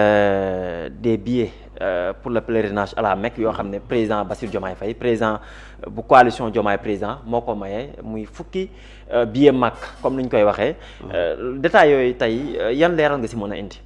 des billets pour le pèlerinage à la Mecque yoo xam ne président Bassirou Diomaye Faye président bu coalition Diomaye président moo ko maye muy fukki billet Makka comme ni ñu koy waxee. détails yooyu tey yan leeral nga si mën a indi.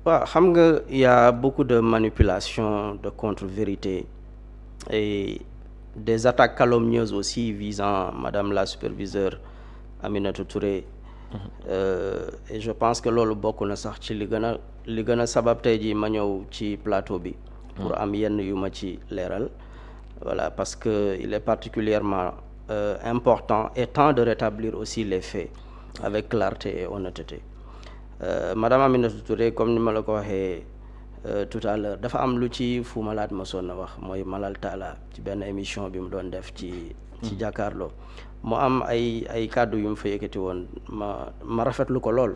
waaw xam nga y a beaucoup de manipulation de contre-vérité et des attaques calomnieuses aussi visant madame la superviseure Aminata Touré. Et je pense que loolu bokk na sax ci li gën a sabab tey jii ma ñëw ci plateau bi pour am yenn yu ma ci leeral voilà parce que il est particulièrement important et temps de rétablir aussi les faits avec clarté et honnêteté. Madame Aminata Touré comme ni ma la ko waxee tout à l'heure dafa am lu ci Fou Malade ma sonn na wax mooy Malal Talla ci benn émission bi mu doon def ci jàkkaarloo mu am ay kàddu yu mu fa yëkkati woon ma rafetlu ko lool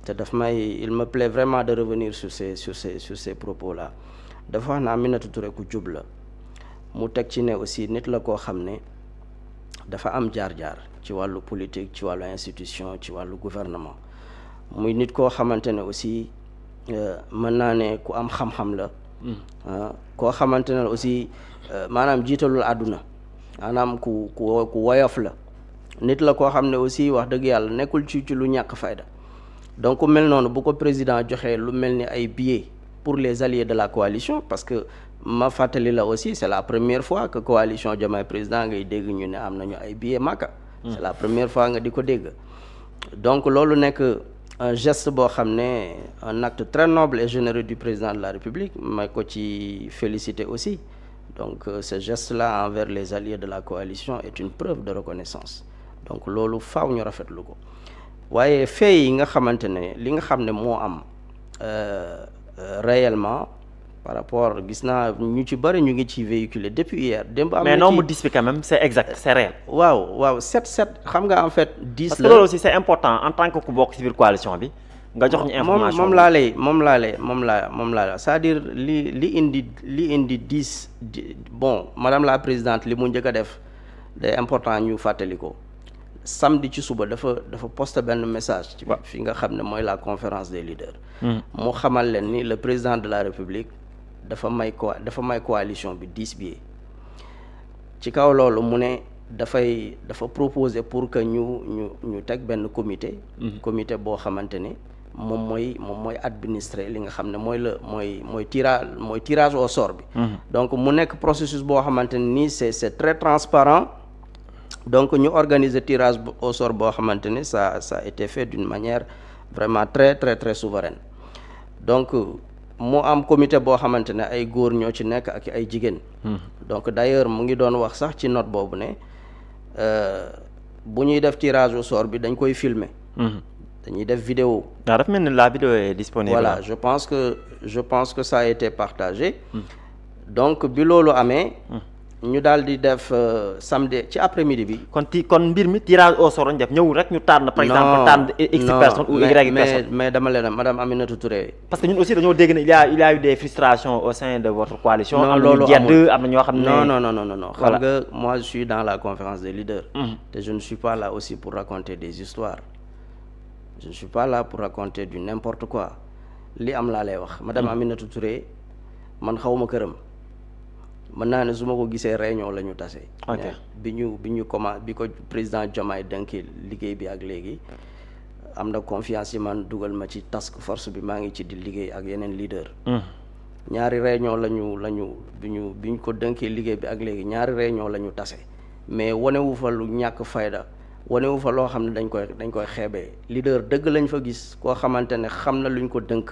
te il me plaît vraiment de revenir sur ces propos là dafa wax na Aminata Touré ku jub la mu teg ci ne aussi nit la koo xam ne dafa am jaar-jaar ci wàllu politique ci wàllu institution ci wàllu gouvernement muy nit koo xamante ne aussi mën naa ne ku am xam-xam la koo xamante ne aussi maanaam jiitalul àdduna maanaam ku woyof la nit la koo xam ne aussi wax dëgg yàlla nekkul ci lu ñàkk fayda donc mel noonu bu ko président joxee lu mel ni ay billets pour les alliés de la coalition parce que ma fàttali la aussi c'est la première fois que coalition Diomaye président ngay dégg ñu ne am nañu ay billets Makka c'est la première fois nga di ko dégg donc loolu nekk un geste boo xam ne un acte très noble et généreux du président de la République may ko ci féliciter aussi donc ce geste-là envers les alliés de la coalition est une preuve de reconnaissance donc loolu faaw ñu rafetlu ko waaye fait yi nga xamante ne li nga xam ne moo am réellement par rapport gis naa ñu ci bëri ñu ngi ci véhiculer depuis hier démb am mais nombre 10 bi quand même c'est exact c'est réel. waaw 7 xam nga en fait 10 parce que loolu aussi c'est important en tant que ku bokk ci biir coalition bi nga jox ñu information moom laa c'est-à-dire li indi 10 bon madame la présidente li mu njëkk a def day important ñu fàttali ko samedi ci suba dafa poster benn message ci fi nga xam ne mooy la conférence des leaders mu xamal leen ni le président de la République dafa may coalition bi 10 billets ci kaw loolu mu ne dafa proposer pour que ñu teg benn comité boo xamante ne moom mooy administrer li nga xam ne mooy tirage au sort bi donc mu nekk processus boo xamante ne nii c'est très transparent donc ñu organiser tirage au sort boo xamante ne ça a été fait d'une manière vraiment très très très souveraine donc mu am comité boo xamante ne ay góor ñoo ci nekk ak ay jigéen donc d'ailleurs mu ngi doon wax sax ci note boobu ne bu ñuy def tirage au sort bi dañ koy filmer dañuy def vidéo dafa mel ni la vidéo est disponible voilà je pense que ça a été partagé donc bi loolu amee ñu daal di def samedi ci après-midi bi. kon mbir mi tirage au sort lañ def ñëw rek ñu tànn. par exemple tànn x personnes ou y personnes. mais dama leen madame Aminata Touré. parce que ñun aussi dañoo dégg ne il y a eu des frustrations au sein de votre coalition. non loolu amul am na ñoo xam ne. non xam nga moi je suis dans la conférence des leaders. te je ne suis pas là aussi pour raconter des histoires. je ne suis pas là pour raconter du n'importe quoi li am laa lay wax. madame Aminata Touré man xawma këram. mën naa ne su ma ko gisee réunion la ñu tase. bi ko président Diomaye dénkee liggéey bi ak léegi am na confiance yi man dugal ma ci task force bi maa ngi ci di liggéey ak yeneen leader ñaari réunion bi ñu ko dénkee liggéey bi ak léegi ñaari réunion la ñu tase mais wanewu fa lu ñàkk fayda wanewu fa loo xam ne dañ koy xeebee leader dëgg lañ fa gis koo xamante ne xam na luñ ko dënk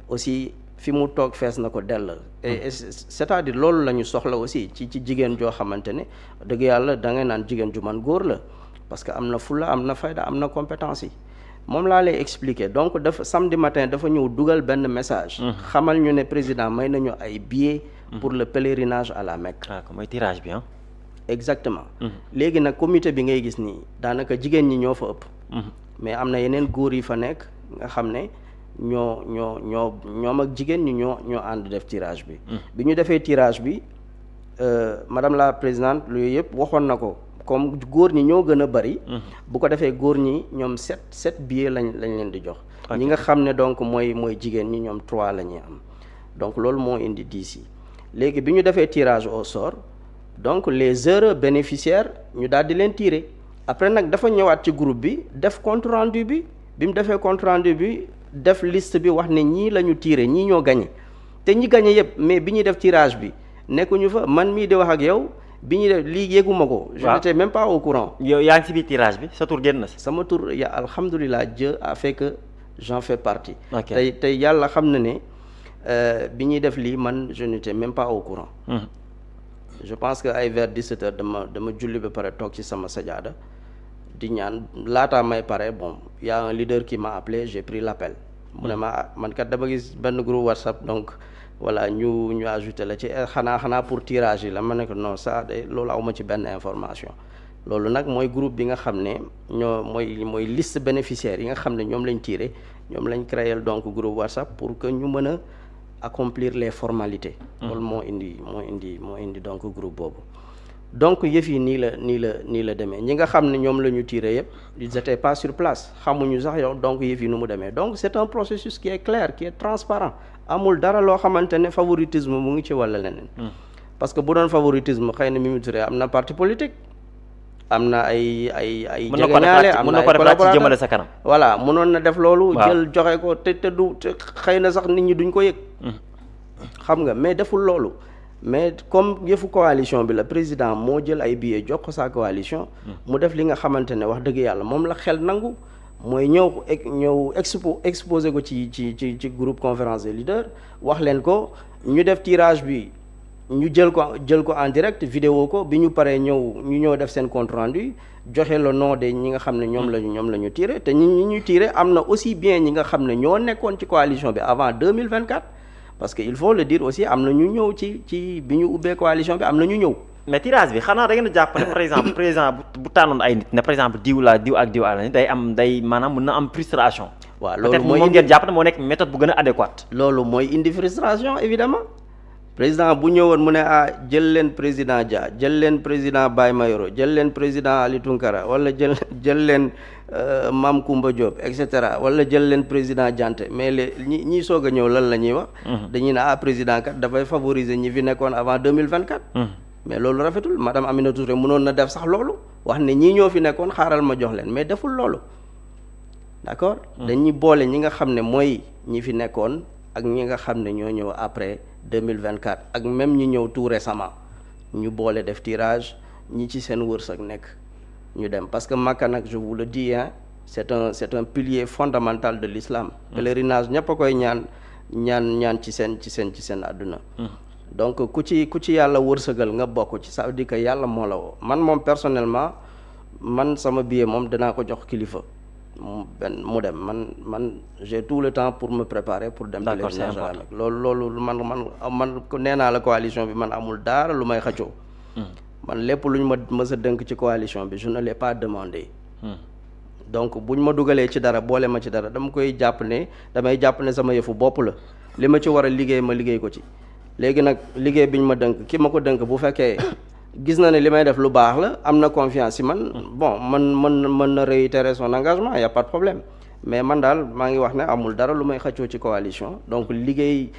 aussi fi mu toog fees na ko dell et c'est-à-dire loolu la ñu soxla aussi ci jigéen joo xamante ne dëgg yàlla da ngay naan jigéen ju man góor la parce que am na fulla am na fayda am na compétence yi moom laa lay expliquer donc dafa samedi matin dafa ñëw dugal benn message xamal ñu ne président may nañu ay billets pour le pèlerinage à la Mecque. mooy tirage bi exactement léegi nag comité bi ngay gis nii daanaka jigéen ñi ñoo fa ëpp mais am na yeneen góor yi fa nekk nga xam ne ñoom ak jigéen ñi ñoo ànd def tirage bi bi ñu defee tirage bi madame la présidente lu yëpp waxoon na ko comme góor ñi ñoo gën a bari bu ko defee góor ñi ñoom sept billets lañ leen di jox ñi nga xam ne donc mooy jigéen ñi ñoom 3 la ñuy am donc loolu moo indi 10 yi léegi bi ñu defee tirage au sort donc les heureux bénéficiaires ñu daal di leen tirer après nag dafa ñëwaat ci groupe bi def compte rendu bi mu defee compte rendu bi def liste bi wax ne ñii la ñu tirer ñii ñoo gagné te ñi gagné yëpp mais bi ñuy def tirage bi nekkuñu fa man mii di wax ak yow bi ñuy def lii yéeguma ko. je n'étais même pas au courant. yow yaa ngi ci biir tirage bi sa tur génn na si. sama tur ya alhamdulilah Dieu a fait que j'en fais partie. ok tey yàlla xam na ne bi ñuy def lii man je n'étais même pas au courant. je pense que ay vers 17 heures dama julli ba pare toog ci sama sajaada di ñaan laataa may pare bon y a un leader qui m'a appelé j'ai pris l'appel mu ne ma man kat dama gis benn groupe WhatsApp donc voilà ñu ajouté la ci xanaa pour tirage yi la ma ne ko non ça de loolu awma ci benn information loolu nag mooy groupe bi nga xam ne mooy liste bénéficiaires yi nga xam ne ñoom lañ tiré ñoom lañ créer donc groupe WhatsApp pour que ñu mën a accomplir les formalités. loolu moo indi donc groupe boobu. donc yëf yi nii la demee ñi nga xam ne ñoom la ñu tiré yëpp ils étaient pas sur place xamuñu sax yow donc yëf yi nu mu demee donc c'est un processus qui est clair qui est transparent amul dara loo xamante ne favoritisme mu ngi ci walla leneen. parce que bu doon favoritisme xëy na Mimi Touré am na parti politique. am na ay jegeñaale am na ay collaborateur jëmale sa kanam. voilà mënoon na def loolu. jël joxe ko te du xëy na sax nit ñi duñ ko yëg. xam nga mais deful loolu. mais comme yëfu coalition bi la président moo jël ay billets jox ko sa coalition. mu def li nga xamante ne wax dëgg yàlla moom la xel nangu. mooy ñëw exposé ko ci groupe conférence des leaders wax leen ko ñu def tirage bi. ñu jël ko en direct vidéo ko bi ñu paree ñu ñëw def seen compte rendu joxe le nom de ñi nga xam ne ñoom la ñu tiré te ñi ñu tiré am na aussi bien ñi nga xam ne ñoo nekkoon ci coalition bi avant 2024 parce que il faut le dire aussi am na ñu ñëw ci bi ñu ubbee coalition bi am na ñu ñëw. mais tirage bi xanaa da ngeen a jàpp ne par exemple président bu tànnoon ay nit ne par exemple diw ak diw àll day maanaam mën na am frustration. waaw loolu mooy peut-être moom ngeen jàpp ne moo nekk méthode bu gën a adéquate. loolu mooy indi frustration évidemment président bu ñëwoon mu ne jël leen président Dia jël leen président Baye Mayoro jël leen président Ali Tunkara wala jël leen Mame Koumba Diop et cetera wala jël leen président Dianté mais ñi soog a ñëw lan la ñuy wax. dañuy ne président kat dafay favoriser ñi fi nekkoon avant 2024. mais loolu rafetul madame Aminata Touré mënoon na def sax loolu wax ne ñii ñoo fi nekkoon xaaral ma jox leen mais deful loolu d'accord. dañuy boole ñi nga xam ne mooy ñi fi nekkoon ak ñi nga xam ne ñoo ñëw après 2024 ak même ñi ñëw tout récemment ñu boole def tirage ñi ci seen wërsëg nekk ñu dem parce que Makka nag je vous le dis c'est un pilier fondamental de l'islam. pèlerinage ñëpp a koy ñaan ci seen àdduna. donc ku ci yàlla wërsëgal nga bokk ci ça veut dire que yàlla moo la woo man moom personnellement man sama billet moom danaa ko jox kilifa mu dem man j'ai tout le temps pour me préparer pour dem pèlerinage à la Mecque loolu man nee naa la coalition bi man amul dara lu may xëccoo man lépp lu ñu ma mës a dënk ci coalition bi je ne l'ai pas demandé donc buñ ma dugalee ci dara boole ma ci dara damay jàpp ne sama yëfu bopp la li ma ci war a liggéey ma liggéey ko ci léegi nag liggéey biñ ma dënk ki ma ko dënk bu fekkee gis na ne li may def lu baax la am na confiance ci man bon mën na réitérer son engagement y a pas de problème mais man daal maa ngi wax ne amul dara lu may xëccoo ci coalition donc liggéey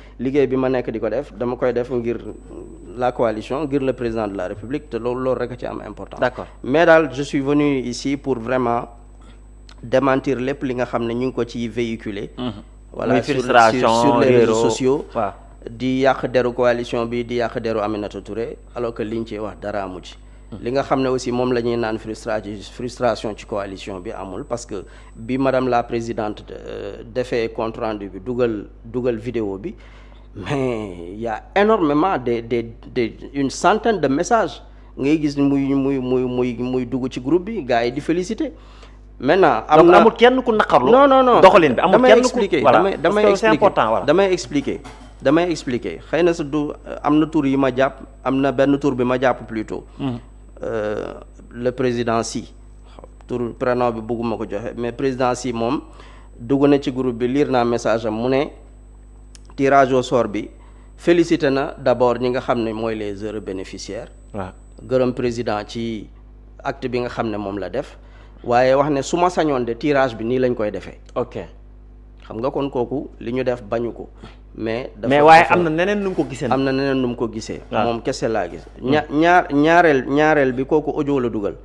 bi ma nekk di ko def dama koy def ngir la coalition ngir le président de la République te loolu rek a ci am important. D'accord. mais daal je suis venu ici pour vraiment démentir lépp li nga xam ne ñu ngi ko ciy véhiculer. voilà sur les réseaux sociaux. di yàq deru coalition bi di yàq deru Aminata Touré alors que liñ ci wax dara amu ci. li nga xam ne aussi moom la ñuy naan frustration ci coalition bi amul parce que bi madame la présidente defee compte rendu bi dugal vidéo bi mais il y a énormément une centaine de messages ngay gis muy dugg ci groupe bi gars yi di féliciter. maintenant amul kenn ku naqarlu. non doxalin bi amul kenn ku damay expliquer xëy na sa du am na tur yi ma jàpp am na benn tur bi ma jàpp plutôt. le président Sy tur prénom bi bëgguma ko joxe mais président Sy moom dugg na ci groupe bi lire naa message am mu ne tirage au sort bi félicité na d'abord ñi nga xam ne mooy les heureux bénéficiaires. waaw gërëm président ci acte bi nga xam ne moom la def waaye wax ne su ma sañoon de tirage bi nii lañ koy defee. ok xam nga kon kooku li ñu def bañu ko mais waaye am na neneen nu mu ko gisee. am na neneen nu mu ko gisee. moom kese laa gis. ñaareel bi kooku audio la dugal.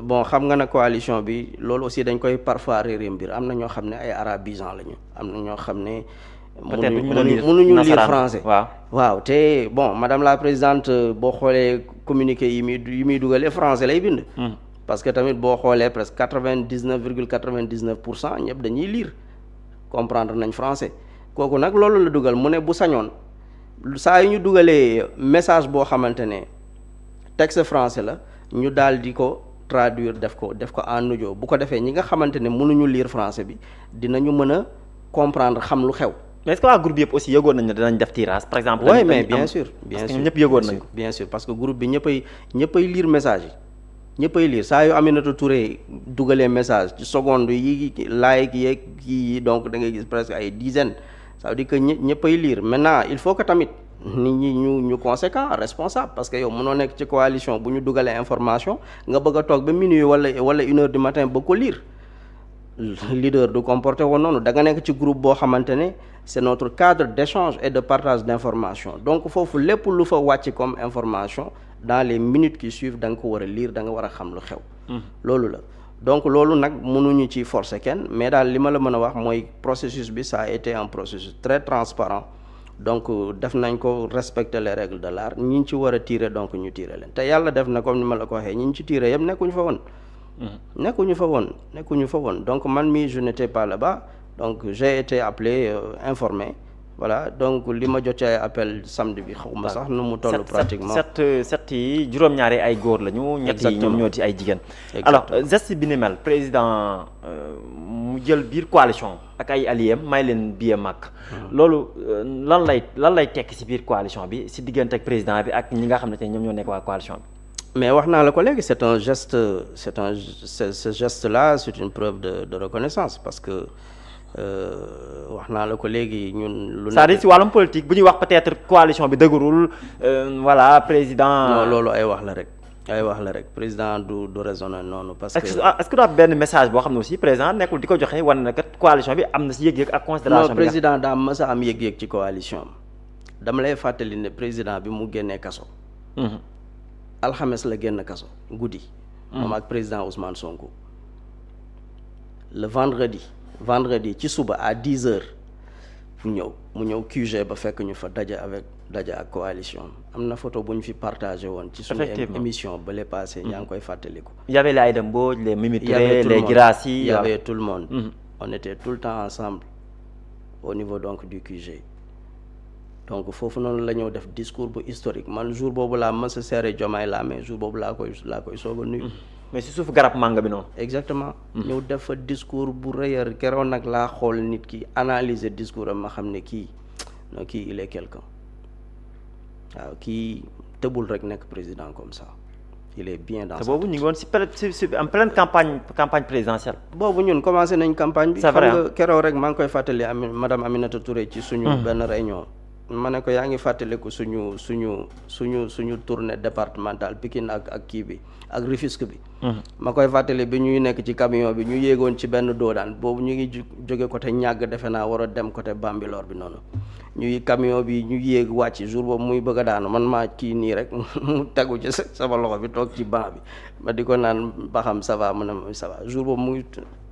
bon xam nga na coalition bi loolu aussi dañ koy parfois réeré mbir am na ñoo xam ne ay arabisants lañu am na ñoo xam ne. mënuñu lire français. waaw te bon madame la présidente boo xoolee communiqué yi muy dugalee français lay bind. parce que tamit boo xoolee presque 99,99% ñëpp dañuy lire comprendre nañ français. kooku nag loolu la dugal mu ne bu sañoon saa yu ñu dugalee message boo xamante ne texte français la ñu daal di ko traduire def ko en audio bu ko defee ñi nga xamante ne mënuñu lire français bi dinañu mën a comprendre xam lu xew. mais est-ce que waa groupe yëpp aussi yëgoon nañ ne dinañ def tirage par exemple. oui mais bien sûr ñëpp yëgoon nañ ko. bien sûr parce que groupe bi ñëppay lire message yi. ñëppay lire saa yu Aminata Touré dugalee message ci seconde yi like yeeg yi donc da ngay gis presque ay dizaines. ça veut dire que ñëppay lire maintenant il faut que tamit nit ñi ñu conséquent responsable parce que yow mënoo nekk ci coalition bu ñu dugalee information nga bëgg a toog ba minuit wala 1h du matin ba ko lire leader du comporté woon noonu da nga nekk ci groupe boo xamante ne c'est notre cadre d'échange et de partage d'information donc foofu lépp lu fa wàcc comme information dans les minutes qui suivent da nga ko war a lire da nga war a xam lu xew loolu la donc loolu nag mënuñu ci forcer kenn mais daal li ma la mën a wax mooy processus bi ça a été un processus très transparent donc def nañ ko respecter les règles de l'art ñi ñu ci war a tirer donc ñu tirer leen te yàlla def na comme ni ma la ko waxee ñi ñu ci tirer yëpp nekkuñu fa woon donc man mii je n'étais pas là-bas donc j'ai été appelé informé voilà donc li ma jot ci ay appel samedi bi xaw ma sax nu mu toll pratiquement sept yi juróom-ñaari ay góor lañu ñett yi ñoom ñoo di ay jigéen alors geste bi ni mel président mu jël biir coalition ak ay alliés may leen billet Makka loolu lan lay tekki ci biir coalition bi ci diggante ak président bi ak ñi nga xam ne ñoom ñoo nekk waa coalition bi mais wax naa la ko léegi ce geste-là c'est une preuve de reconnaissance parce que wax naa la ko léegi ñun. c'est-à-dire si wàllum politique bu ñuy wax peut-être coalition bi dëgërul voilà président. non loolu ay wax la rek président du raisonner noonu. parce que est-ce que du am benn message boo xam ne aussi président nekkul di ko joxe wane na kat coalition bi am na si yëg-yëg ak considération. non président daa mës a am yëg-yëg ci coalition am dama lay fàttali ne président bi mu génnee kaso. alxames la génn kaso guddi. moom ak président Ousmane Sonko. le vendredi ci suba à 10h mu ñëw QG ba fekk ñu fa daje ak coalition am na photo bu ñu fi partagé woon ci suñu émission ba les passé ñaa ngi koy fàttaliku. y avait les Aïda Mbodj les Mimi Touré les Guirassy. y avait tout le monde. on était tout le temps ensemble au niveau donc du QG donc foofu noonu la ñëw def discours bu historique man jour boobu laa mës a serré Diomaye la mais jour boobu laa koy soog a nuyu. mais si suuf garab manga bi noonu. exactement. ñëw def fa discours bu rëy keroon nag laa xool nit ki analyser discours am ma xam ne kii il est quelqu'un waaw kii tëbul rek nekk président comme ça il est bien dans. te boobu ñu ngi woon si en pleine campagne présidentielle. boobu ñun commencé nañ campagne bi. c'est vrai xam nga keroon rek maa ngi koy fàttali madame Aminata Touré ci suñu benn réunion. ma ne ko yaa ngi fàttaliku suñu tournée départementale Pikine ak kii bi ak Rufisque bi. ma koy fàttali bi ñuy nekk ci camion bi ñu yéegoon ci benn doodaan boobu ñu ngi jóge côté ñàgg defe naa war a dem côté Bambilor bi noonu ñuy camion bi ñu yéeg wàcc jour boobu muy bëgg a daanu man maa kii nii rek mu tegu ci sama loxo bi toog ci banc bi ma di ko naan ba xam ça va mu ne ça va jour boobu muy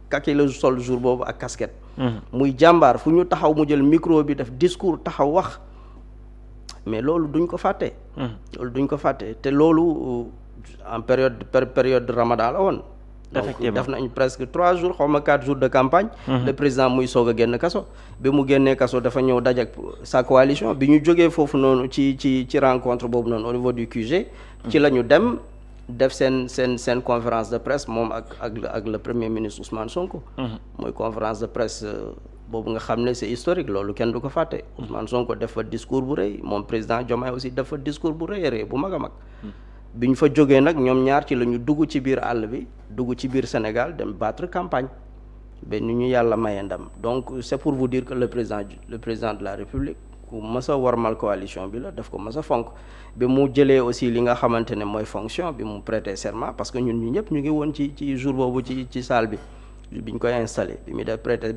kaki la sol jour boobu ak casquette. muy jàmbaar fu ñu taxaw mu jël micro bi def discours taxaw wax mais loolu duñ ko fàtte. te loolu en période Ramadan la woon. effectivement donc def nañ presque 3 jours xaw ma 4 jours de campagne. le président muy soog a génn kaso. bi mu génnee kaso dafa ñëw dajak sa coalition bi ñu jógee foofu noonu ci rencontre boobu noonu au niveau du QG. ci la ñu dem. def seen conférence de presse moom ak le premier ministre Ousmane Sonko. mooy conférence de presse boobu nga xam ne c'est historique loolu kenn du ko fàtte. Ousmane Sonko def fa discours bu rëy moom président Diomaye aussi def fa discours bu rëy bu mag a mag. bi ñu fa jógee nag ñoom ñaar ci la ñu dugg ci biir àll bi dugg ci biir Sénégal dem battre campagne ba nu ñu yàlla maye ndam donc c'est pour vous dire que le président de la République. ku mës a warmal coalition bi la daf ko mës a fonk bi mu jëlee aussi li nga xamante ne mooy fonction bi mu prêter serment parce que ñun ñëpp ñu ngi woon ci jour boobu ci salle bi biñ koy installé bi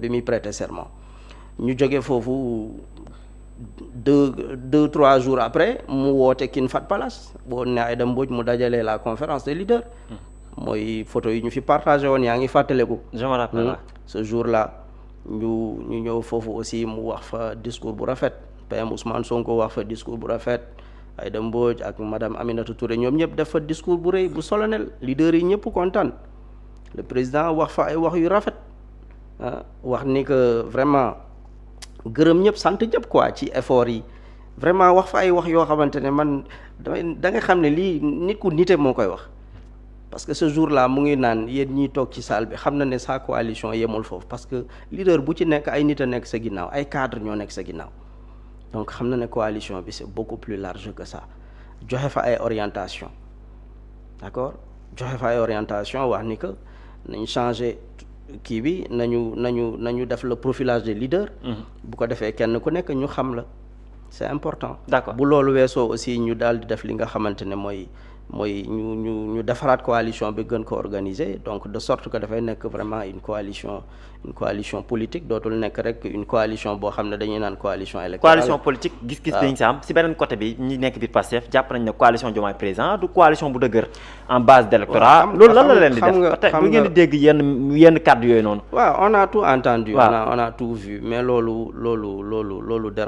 muy prêter serment ñu jóge foofu 2-3 jours après mu woote King Fahd Palace boo ne Aïda Mbodj mu dajalee la conférence des leaders. mooy photo yi ñu fi partagé woon yaa ngi fàttaleku. je me rappelle ce jour-là ñu ñëw foofu aussi mu wax fa discours bu rafet PM Ousmane Sonko wax fa discours bu rafet Aïda Mbodj ak madame Aminata Touré ñoom ñëpp def fa discours bu rëy bu solennel leaders yi ñëpp kontaan le président wax fa ay wax yu rafet wax ni que vraiment gërëm ñëpp sant ñëpp quoi ci effort yi vraiment wax fa ay wax yoo xamante ne man da nga xam ne lii nit ku nite moo koy wax. parce que ce jour-là mu ngi naan yéen ñiy toog ci salle bi xam na ne sa coalition yemul foofu parce que leader bu ci nekk ay nit a nekk sa ginnaaw ay cadre ñoo nekk sa ginnaaw donc xam na ne coalition bi c'est beaucoup plus large que ça joxe fa ay orientation d'accord joxe fa ay orientation wax ni que nañ changer kii bi nañu def le profilage des leaders. bu ko defee kenn ku nekk ñu xam la c'est important. d'accord bu loolu weesoo aussi ñu daal di def li nga xamante ne mooy ñu defaraat coalition bi gën ko organiser donc de sorte que dafay nekk vraiment une coalition politique dootul nekk rek une coalition boo xam ne dañuy naan coalition électorale. coalition politique gis-gis dañ si am si beneen côté bi ñi nekk biir Pastef jàpp nañ ne coalition Diomaye président du coalition bu dëgër en base d'électorat. loolu lan la leen di def peut-être bu ngeen di dégg yenn kàddu yooyu noonu. waaw on a tout entendu. on a tout vu mais loolu dérange